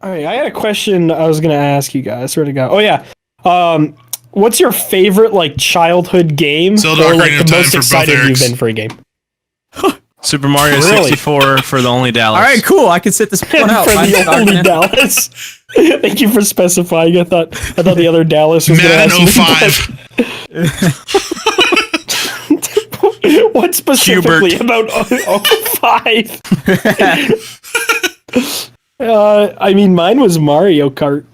All right, I had a question I was gonna ask you guys. Where to go? Oh yeah. What's your favorite like childhood game? Zelda or like Ocarina the of Time most for both excited you've Erics. been for a game? Super Mario Really? 64 for the only Dallas. All right, cool. I can sit this one out. for Fine, the only Ocarina. Dallas. Thank you for specifying. I thought the other Dallas was gonna Madden ask me, 05. what specifically about 05? I mean, mine was Mario Kart,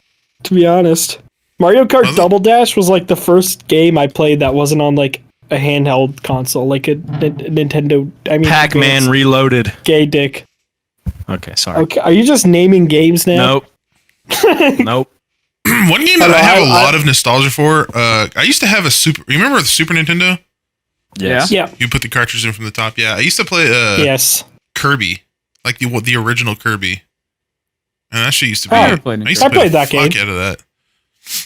to be honest. Mario Kart Was it? Double Dash was like the first game I played that wasn't on like a handheld console, like a Nintendo. I mean, Pac-Man Reloaded. gay dick. Okay, sorry. Okay, are you just naming games now? Nope. Nope. One game that I have a lot of nostalgia for. I used to have a Super. Remember the Super Nintendo? Yes. Yeah. You put the cartridge in from the top. Yeah, I used to play Yes. Kirby, like the original Kirby. And that shit used to be. Oh, I never played used I to play played the that fuck game. out of that.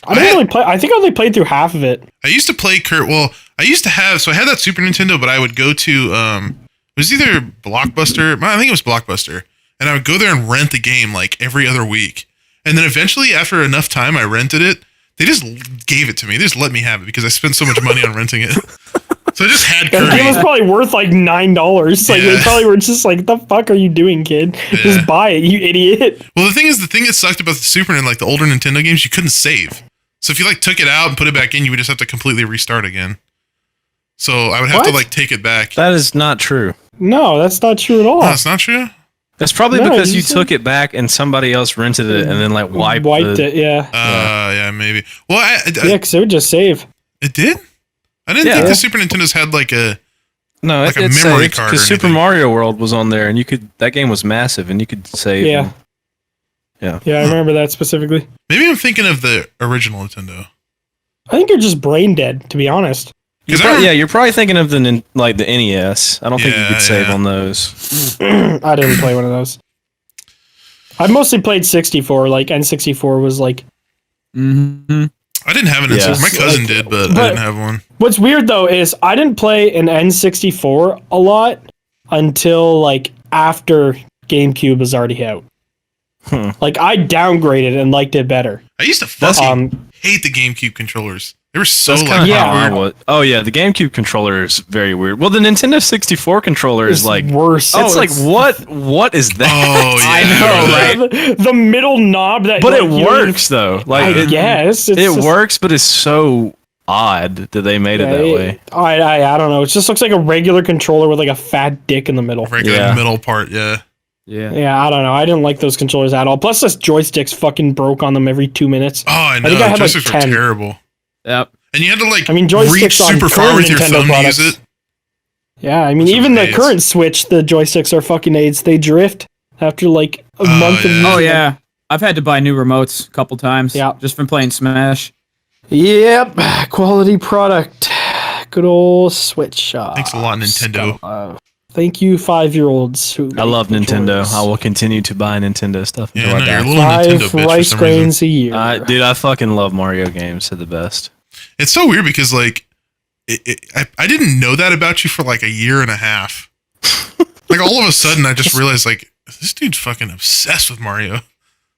I didn't really play. I think I only played through half of it. I used to play Well, I used to have. So I had that Super Nintendo, but I would go to. It was either Blockbuster. I think it was Blockbuster, and I would go there and rent the game like every other week. And then eventually, after enough time, I rented it. They just gave it to me. They just let me have it because I spent so much money on renting it. So I just had That game was Kirby. probably worth like $9. Like they Yeah. probably were just like, "The fuck are you doing, kid? Yeah. Just buy it, you idiot!" Well, the thing that sucked about the Super and like the older Nintendo games, you couldn't save. So if you like took it out and put it back in, you would just have to completely restart again. So I would have to What? like take it back. That is not true. No, that's not true at all. Oh, that's not true. That's probably No, because you you said- took it back and somebody else rented it and then like wiped it. Yeah, Yeah, maybe. Well, yeah, because it would just save. it did. I didn't Yeah. think the Super Nintendos had like a. No, Like a it's memory saved card or because Super anything. Mario World was on there and that game was massive and you could save. Yeah. and- Yeah, I remember that specifically. Maybe I'm thinking of the original Nintendo. I think you're just brain dead, to be honest. You're 'Cause I yeah, you're probably thinking of the NES. I don't think you Yeah, could save yeah. on those. I didn't play one of those. I mostly played 64. Like N64 was like. Mm-hmm. I didn't have an Yeah. N64. My cousin Like, did, but I but- didn't have one. What's weird though is I didn't play an N64 a lot until like after GameCube was already out. Hmm. Like I downgraded and liked it better. I used to That's- fucking hate the GameCube controllers. They were so That's like kind of yeah. how weird. Oh yeah, the GameCube controller is very weird. Well, the Nintendo 64 controller It's is like worse. it's like what is that? Oh yeah, I know, right? The middle knob that. But like, it you- works though. Like I it, guess it just- works, but it's so odd that they made it that way. I don't know. It just looks like a regular controller with like a fat dick in the middle. Regular Yeah. middle part. Yeah. Yeah. Yeah, I don't know. I didn't like those controllers at all. Plus, this joysticks fucking broke on them every 2 minutes. Oh, I know. think I had, like, Joysticks were 10. terrible. Yep. And you had to like I mean, reach joysticks on super far current with your Nintendo thumb products. to use it. Yeah, I mean, Those are even the AIDS. current Switch, the joysticks are fucking AIDS. They drift after like a Oh, month of yeah. using Oh them. yeah. I've had to buy new remotes a couple times. Yeah. Just from playing Smash. Yep, quality product. Good old Switch shop. Thanks a lot, Nintendo. Thank you, 5-year-olds. Who I love make the Nintendo. choice. I will continue to buy Nintendo stuff Yeah, until no, I you're a die. little Nintendo 5 bitch for rice some reason. grains a year. Dude, I fucking love Mario games. They're the best. It's so weird because like I didn't know that about you for like a year and a half. Like all of a sudden, I just realized like this dude's fucking obsessed with Mario.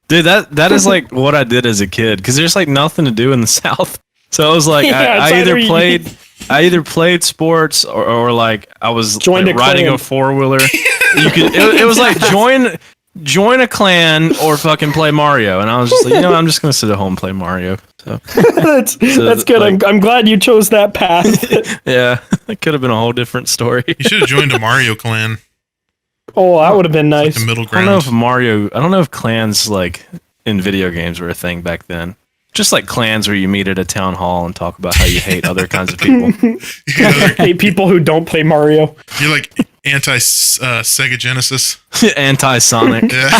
Dude, that is like what I did as a kid because there's like nothing to do in the South. So I was like, Yeah, it's I either you- either played sports or like I was Joined like, a riding clan. a 4-wheeler. You could it was like join a clan or fucking play Mario, and I was just like, I'm just gonna sit at home and play Mario. So that's good. like- I'm glad you chose that path. yeah, it could have been a whole different story. You should have joined a Mario clan, Oh, that would have been nice. the middle I don't know ground. if I don't know if clans like in video games were a thing back then. Just like clans where you meet at a town hall and talk about how you hate other kinds of people. Hey, people who don't play Mario. You're like anti Sega Genesis. Anti-Sonic. Yeah.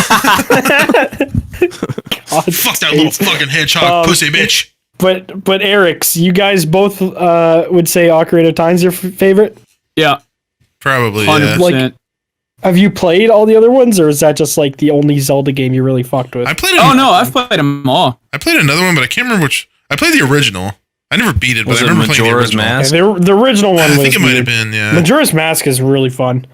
God, Fuck that little fucking hedgehog pussy bitch. But Eric's, you guys both would say Ocarina of Time's your favorite. Yeah. Probably. 100%. Yeah. Like- Have you played all the other ones, or is that just like the only Zelda game you really fucked with? I played. Oh no, I've played them all. I played another one, but I can't remember which. I played the original. I never beat it, but Was I it remember playing the Majora's original. Mask? The original one I was think it might have weird. been. Yeah. Majora's Mask is really fun.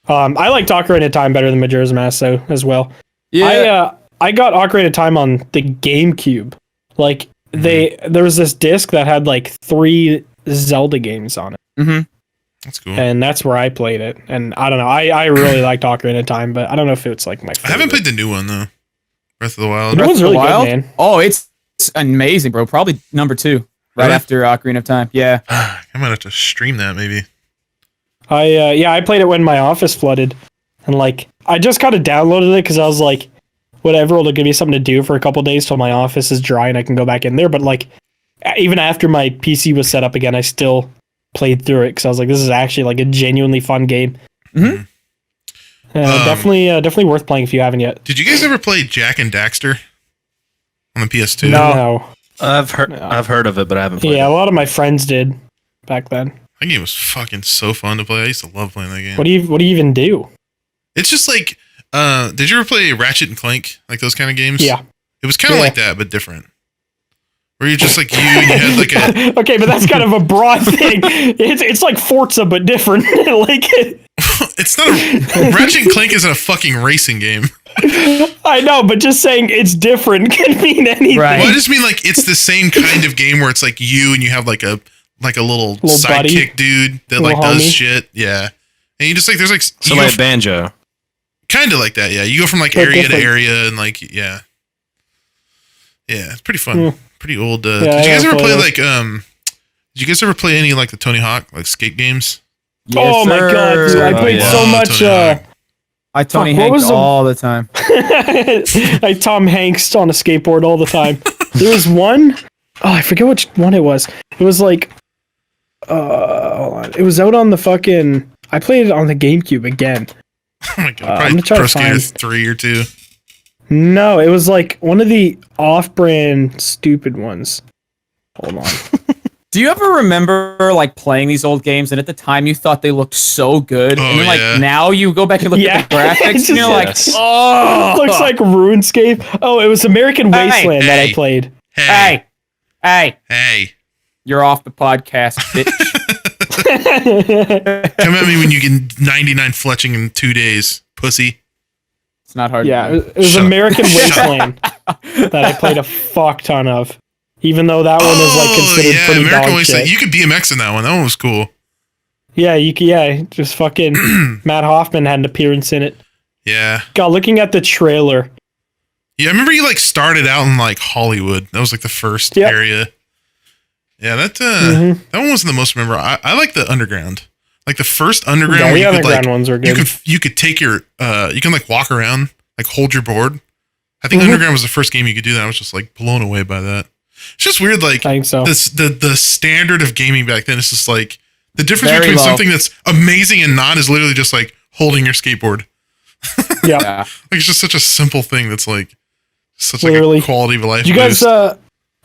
I like Ocarina of Time better than Majora's Mask though as well. Yeah. I got Ocarina of Time on the GameCube. Like there was this disc that had like 3 Zelda games on it, Mm-hmm. That's cool. and that's where I played it. And I don't know, I really liked Ocarina of Time, but I don't know if it's like my I favorite. haven't played the new one though. Breath of the Wild. That one's really Wild? good, man. Oh, it's amazing, bro. Probably number 2, right Really? after Ocarina of Time. Yeah. I might have to stream that maybe. I played it when my office flooded, and like I just kind of downloaded it because I was like, whatever, it'll give me something to do for a couple days till my office is dry and I can go back in there. But like, even after my PC was set up again, I still played through it because I was like, this is actually like a genuinely fun game. Mhm. Definitely worth playing if you haven't yet. Did you guys ever play Jack and Daxter on the PS2? No. I've heard of it, but I haven't played Yeah, a it. lot of my friends did back then. That game was fucking so fun to play. I used to love playing that game. What do you even do? It's just like, did you ever play Ratchet and Clank? Like those kind of games? Yeah. It was kind of Yeah. like that, but different. Where you're just like you and you had like a. Okay, but that's kind of a broad thing. It's like Forza but different. Like It's not a. Ratchet and Clank isn't a fucking racing game. I know, but just saying it's different can mean anything. Right. Well, I just mean like it's the same kind of game where it's like you and you have like a little buddy. sidekick dude that Little like does homie. shit. Yeah. And you just like there's like So like Banjo. kind of like that. Yeah. You go from like But area different. to area and like yeah. Yeah, it's pretty fun. Mm. Pretty old. Yeah, Did you I guys ever gotta play play like Did you guys ever play any like the Tony Hawk like skate games? Oh my god, dude, I Oh, played yeah. so Love much Tony Hawk. I Tony Fuck, what Hank was the- all the time. I Tom Hanks on a skateboard all the time. There was one, I forget which one it was. It was like hold on. It was out on the fucking I played it on the GameCube again. Oh my god, I'm probably gonna try Pro to Skater find- 3 or 2. No, it was like one of the off-brand stupid ones. Hold on. Do you ever remember like playing these old games and at the time you thought they looked so good, Oh, and then like yeah. now you go back and look Yeah. at the graphics It's and you're just- like, Yes. oh, Looks like RuneScape. Oh, it was American Hey. Wasteland that I Hey. played. Hey. hey, Hey. you're off the podcast, bitch. Come at me when you get 99 fletching in 2 days, pussy. It's not hard. Yeah, to do. it was Shut up. American Shut up. Wasteland that I played a fuck ton of. Even though that one is like considered pretty American dog Wasteland. shit. You could BMX in that one. That one was cool. Yeah, just fucking Matt Hoffman had an appearance in it. Yeah. God, looking at the trailer. Yeah, I remember you like started out in like Hollywood. That was like the first Yep. area. Yeah, that Mhm. that one wasn't the most memorable. I like the underground. Like the first underground Yeah, where the you could underground like ones were you good. could take your you can like walk around, like hold your board. I think Mhm. underground was the first game you could do that. I was just like blown away by that. It's just weird, like I think so. the standard of gaming back then is just like the difference Very between low. something that's amazing and not is literally just like holding your skateboard. Yeah. Yeah. Like it's just such a simple thing that's like such Literally. like a quality of life. Did you guys boost.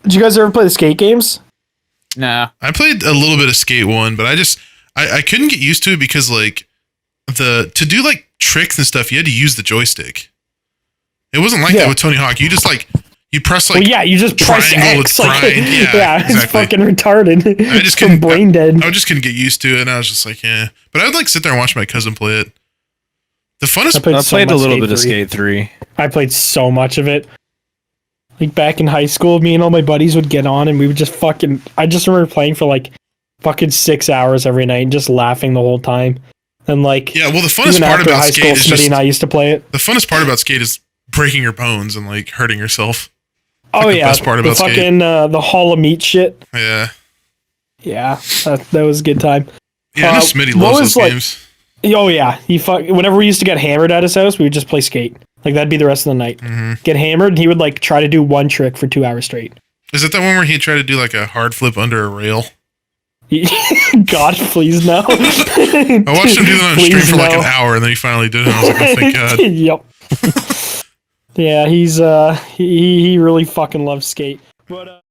did you guys ever play the skate games? Nah. I played a little bit of Skate 1, but I couldn't get used to it because like to do like tricks and stuff, you had to use the joystick. It wasn't like Yeah. that with Tony Hawk. You just like you press like Well, yeah, you just press triangle X. with Like, grind. Yeah, it's exactly. fucking retarded. I just I'm couldn't- brain dead. I just couldn't get used to it, and I was just like, yeah. But I would like sit there and watch my cousin play it. The funnest I played, I so played a much little bit of 3. Skate 3. I played so much of it. Like back in high school, me and all my buddies would get on and we would just fucking. I just remember playing for like fucking 6 hours every night and just laughing the whole time. And like, Yeah, well, the funnest even part after about high Skate school, is Smitty just and I used to play it. the funnest part about Skate is breaking your bones and like hurting yourself. Oh the yeah, best part the about Skate. fucking the Hall of Meat shit. Yeah, Yeah, that was a good time. yeah. I know Uh, Smitty what loves was, those like- games. Oh yeah, whenever we used to get hammered at his house, we would just play Skate. Like that'd be the rest of the night. hmm Get hammered, and he would like try to do one trick for 2 hours straight. Is it that one where he tried to do like a hard flip under a rail? God, please no. I watched him do that on stream for like an hour, and then he finally did it. And I was like, oh, thank God. Yep. Yeah, he's he really fucking loves Skate. But